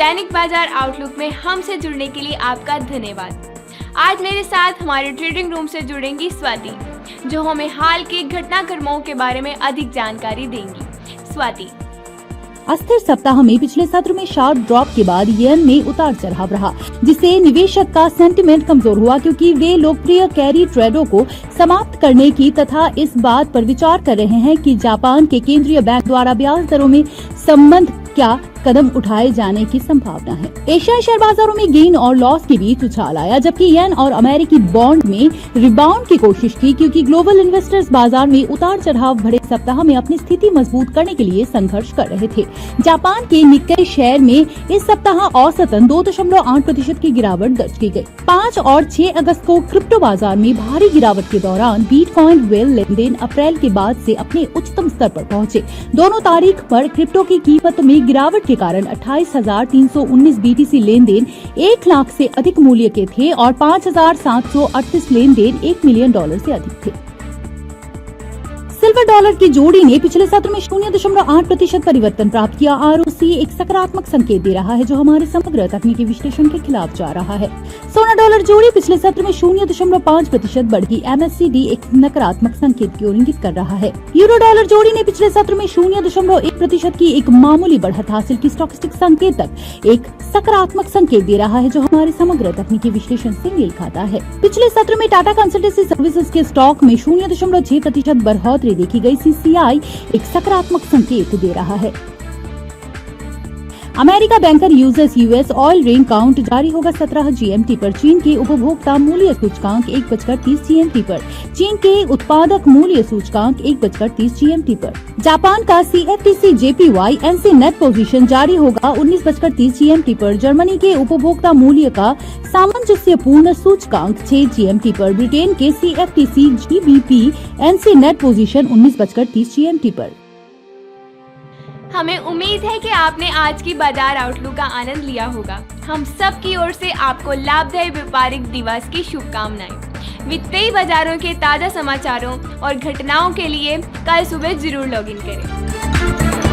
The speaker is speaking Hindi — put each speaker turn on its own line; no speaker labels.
दैनिक बाजार आउटलुक में हमसे जुड़ने के लिए आपका धन्यवाद। आज मेरे साथ हमारे ट्रेडिंग रूम से जुड़ेंगी स्वाति, जो हमें हाल के घटनाक्रमों के बारे में अधिक जानकारी देंगी। स्वाति।
अस्थिर सप्ताह में पिछले सत्र में शार्प ड्रॉप के बाद येन में उतार चढ़ाव रहा, जिससे निवेशक का सेंटिमेंट कमजोर हुआ क्योंकि वे लोकप्रिय कैरी ट्रेडों को समाप्त करने की तथा इस बात पर विचार कर रहे हैं कि जापान के केंद्रीय बैंक द्वारा ब्याज दरों में संबंध क्या कदम उठाए जाने की संभावना है। एशियाई शेयर बाजारों में गेन और लॉस के बीच उछाल आया, जबकि येन और अमेरिकी बॉन्ड में रिबाउंड की कोशिश की क्योंकि ग्लोबल इन्वेस्टर्स बाजार में उतार चढ़ाव भरे सप्ताह में अपनी स्थिति मजबूत करने के लिए संघर्ष कर रहे थे। जापान के निक्केई शेयर में इस सप्ताह औसतन 2.8% की गिरावट दर्ज की गई। 5 और 6 अगस्त को क्रिप्टो बाजार में भारी गिरावट के दौरान बिटकॉइन वेल लेनदेन अप्रैल के बाद से अपने उच्चतम स्तर पर पहुंचे। दोनों तारीख पर क्रिप्टो की कीमत में गिरावट के कारण 28,319 बीटीसी लेनदेन 1 लाख से अधिक मूल्य के थे और 5,738 लेनदेन $1 मिलियन से अधिक थे। सिल्वर डॉलर की जोड़ी ने पिछले सत्र में 0.8% परिवर्तन प्राप्त किया। आरओसी एक सकारात्मक संकेत दे रहा है, जो हमारे समग्र तकनीकी विश्लेषण के खिलाफ जा रहा है। सोना डॉलर जोड़ी पिछले सत्र में 0.5% बढ़ी। एमएससीडी एक नकारात्मक संकेत की ओर इंगित कर रहा है। यूरो डॉलर जोड़ी ने पिछले सत्र में 0.1% की एक मामूली बढ़त हासिल की। स्टॉकेस्टिक संकेतक एक सकारात्मक संकेत दे रहा है, जो हमारे समग्र तकनीकी विश्लेषण से मेल खाता है। पिछले सत्र में टाटा कंसल्टेंसी सर्विसेज के स्टॉक में 0.6% बढ़ोतरी देखी गई। सीसीआई एक सकारात्मक संकेत दे रहा है। America banker users US oil ring count जारी होगा 17 जीएमटी पर। चीन के उपभोक्ता मूल्य सूचकांक 1:30 जीएमटी पर। चीन के उत्पादक मूल्य सूचकांक 1:30 जीएमटी पर। जापान का CFTC JPY NC net position जारी होगा 19:30 जीएमटी पर। जर्मनी के उपभोक्ता मूल्य का सामंजस्यपूर्ण सूचकांक 6 जीएमटी पर। ब्रिटेन के CFTC GBP NC net position 19:30 GMT पर।
हमें उम्मीद है कि आपने आज की बाजार आउटलुक का आनंद लिया होगा। हम सब की ओर से आपको लाभदायी व्यापारिक दिवस की शुभकामनाएं। वित्तीय बाजारों के ताजा समाचारों और घटनाओं के लिए कल सुबह जरूर लॉगिन करें।